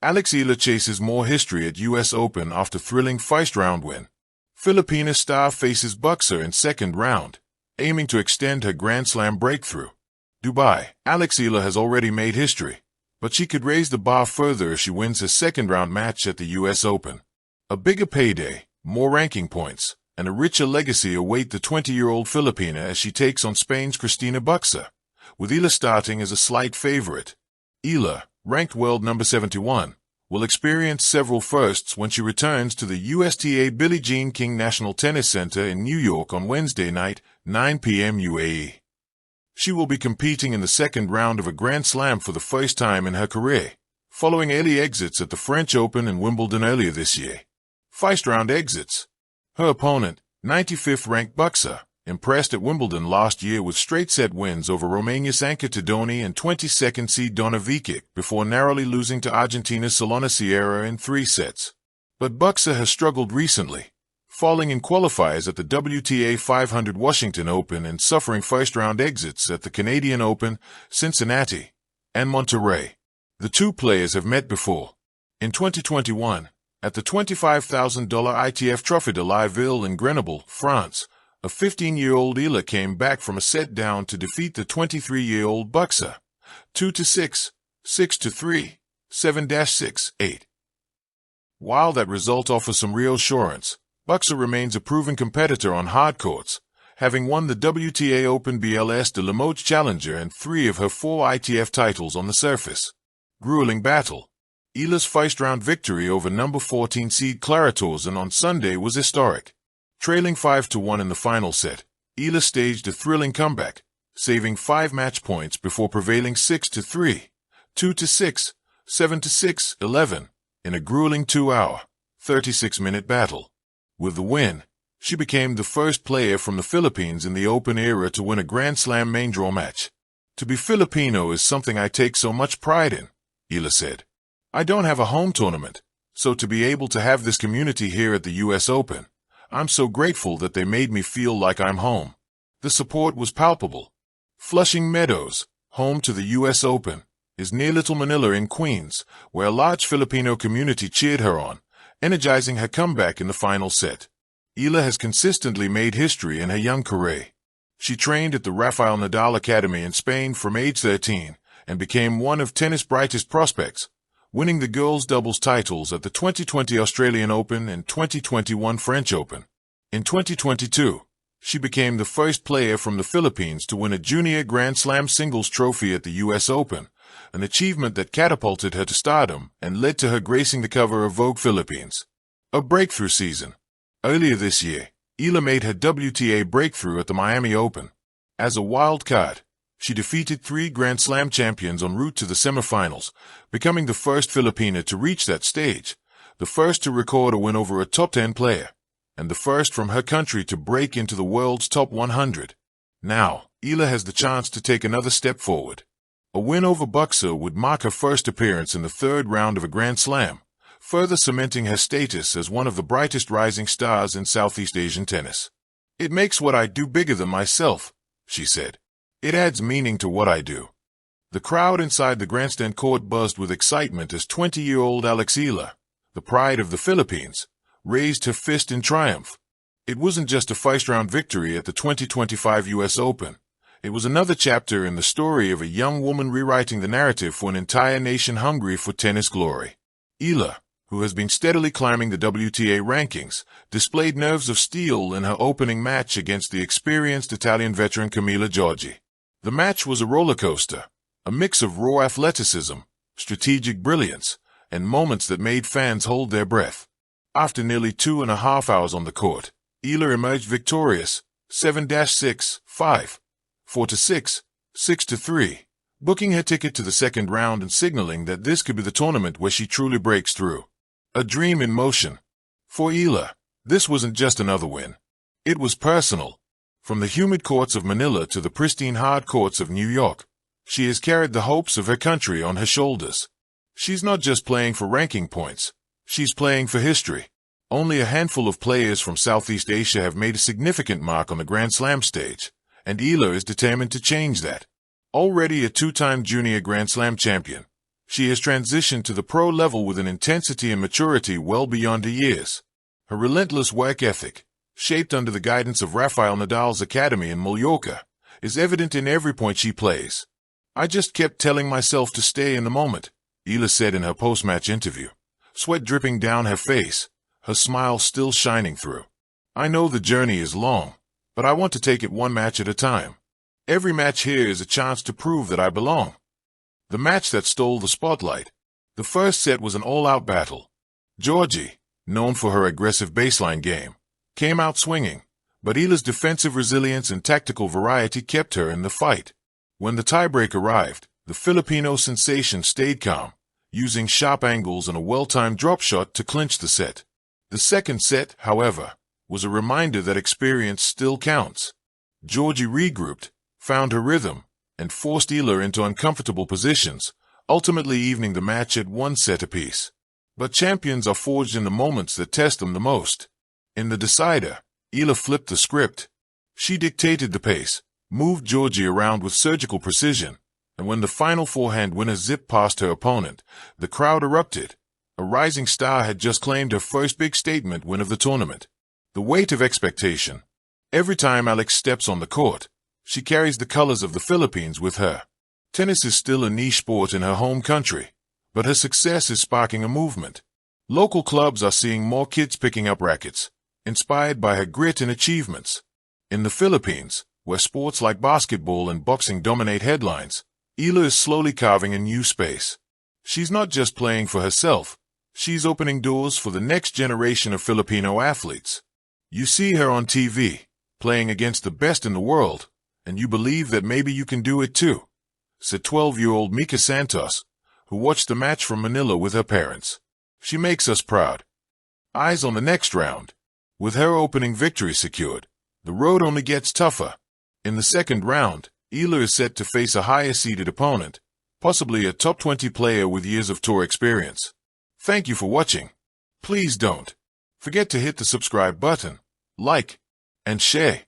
Eala chases more history at U.S. Open after thrilling first-round win. Filipina star faces boxer in second round, aiming to extend her Grand Slam breakthrough. Dubai. Eala has already made history, but she could raise the bar further if she wins her second-round match at the U.S. Open. A bigger payday, more ranking points, and a richer legacy await the 20-year-old Filipina as she takes on Spain's Cristina Buxa, with Eala starting as a slight favorite. Eala, ranked world number 71, will experience several firsts when she returns to the USTA Billie Jean King National Tennis Center in New York on Wednesday night, 9 p.m. UAE. She will be competing in the second round of a Grand Slam for the first time in her career, following early exits at the French Open and Wimbledon earlier this year. First-round exits. Her opponent, 95th ranked Buxa, impressed at Wimbledon last year with straight-set wins over Romania's Anca Todoni and 22nd seed Donna Vekic before narrowly losing to Argentina's Solana Sierra in 3 sets. But Buxa has struggled recently, falling in qualifiers at the WTA 500 Washington Open and suffering first-round exits at the Canadian Open, Cincinnati, and Monterrey. The two players have met before. In 2021, at the $25,000 ITF Trophy de la Ville in Grenoble, France, a 15-year-old Eala came back from a set down to defeat the 23-year-old Buxa, 2-6, 6-3, 7-6, 8. While that result offers some reassurance, Buxa remains a proven competitor on hard courts, having won the WTA Open BLS de Limoges Challenger and 3 of her 4 ITF titles on the surface. Grueling battle. Eala's first-round victory over number 14 seed Clara Tauson on Sunday was historic. Trailing 5-1 in the final set, Eala staged a thrilling comeback, saving 5 match points before prevailing 6-3, 2-6, 7-6, 11, in a grueling 2-hour, 36-minute battle. With the win, she became the first player from the Philippines in the Open era to win a Grand Slam main draw match. To be Filipino is something I take so much pride in, Eala said. I don't have a home tournament, so to be able to have this community here at the U.S. Open, I'm so grateful that they made me feel like I'm home. The support was palpable. Flushing Meadows, home to the U.S. Open, is near Little Manila in Queens, where a large Filipino community cheered her on, energizing her comeback in the final set. Eala has consistently made history in her young career. She trained at the Rafael Nadal Academy in Spain from age 13 and became one of tennis' brightest prospects, winning the girls' doubles titles at the 2020 Australian Open and 2021 French Open. In 2022, she became the first player from the Philippines to win a junior Grand Slam singles trophy at the U.S. Open, an achievement that catapulted her to stardom and led to her gracing the cover of Vogue Philippines. A breakthrough season. Earlier this year, Eala made her WTA breakthrough at the Miami Open. As a wild card, she defeated 3 Grand Slam champions en route to the semifinals, becoming the first Filipina to reach that stage, the first to record a win over a top 10 player, and the first from her country to break into the world's top 100. Now, Eala has the chance to take another step forward. A win over Buxa would mark her first appearance in the third round of a Grand Slam, further cementing her status as one of the brightest rising stars in Southeast Asian tennis. It makes what I do bigger than myself, she said. It adds meaning to what I do. The crowd inside the grandstand court buzzed with excitement as 20-year-old Eala, the pride of the Philippines, raised her fist in triumph. It wasn't just a first-round victory at the 2025 U.S. Open. It was another chapter in the story of a young woman rewriting the narrative for an entire nation hungry for tennis glory. Eala, who has been steadily climbing the WTA rankings, displayed nerves of steel in her opening match against the experienced Italian veteran Camila Giorgi. The match was a roller coaster, a mix of raw athleticism, strategic brilliance, and moments that made fans hold their breath. After nearly 2.5 hours on the court, Eala emerged victorious, 7-6, 5, 4-6, 6-3, booking her ticket to the second round and signaling that this could be the tournament where she truly breaks through. A dream in motion. For Eala, this wasn't just another win. It was personal. From the humid courts of Manila to the pristine hard courts of New York, she has carried the hopes of her country on her shoulders. She's not just playing for ranking points. She's playing for history. Only a handful of players from Southeast Asia have made a significant mark on the Grand Slam stage, and Eala is determined to change that. Already a 2-time junior Grand Slam champion, She has transitioned to the pro level with an intensity and maturity well beyond her years. Her relentless work ethic, shaped under the guidance of Rafael Nadal's academy in Mallorca, is evident in every point she plays. I just kept telling myself to stay in the moment, Eala said in her post-match interview, sweat dripping down her face, her smile still shining through. I know the journey is long, but I want to take it one match at a time. Every match here is a chance to prove that I belong. The match that stole the spotlight. The first set was an all-out battle. Georgie, known for her aggressive baseline game, came out swinging, but Eala's defensive resilience and tactical variety kept her in the fight. When the tiebreak arrived, the Filipino sensation stayed calm, using sharp angles and a well-timed drop shot to clinch the set. The second set, however, was a reminder that experience still counts. Georgie regrouped, found her rhythm, and forced Eala into uncomfortable positions, ultimately evening the match at one set apiece. But champions are forged in the moments that test them the most. In the decider, Eala flipped the script. She dictated the pace, moved Georgie around with surgical precision, and when the final forehand winner zipped past her opponent, the crowd erupted. A rising star had just claimed her first big statement win of the tournament. The weight of expectation. Every time Alex steps on the court, she carries the colors of the Philippines with her. Tennis is still a niche sport in her home country, but her success is sparking a movement. Local clubs are seeing more kids picking up rackets, inspired by her grit and achievements. In the Philippines, where sports like basketball and boxing dominate headlines, Eala is slowly carving a new space. She's not just playing for herself, she's opening doors for the next generation of Filipino athletes. You see her on TV, playing against the best in the world, and you believe that maybe you can do it too, said 12-year-old Mika Santos, who watched the match from Manila with her parents. She makes us proud. Eyes on the next round. With her opening victory secured, the road only gets tougher. In the second round, Eala is set to face a higher-seeded opponent, possibly a top 20 player with years of tour experience. Thank you for watching. Please don't forget to hit the subscribe button, like, and share.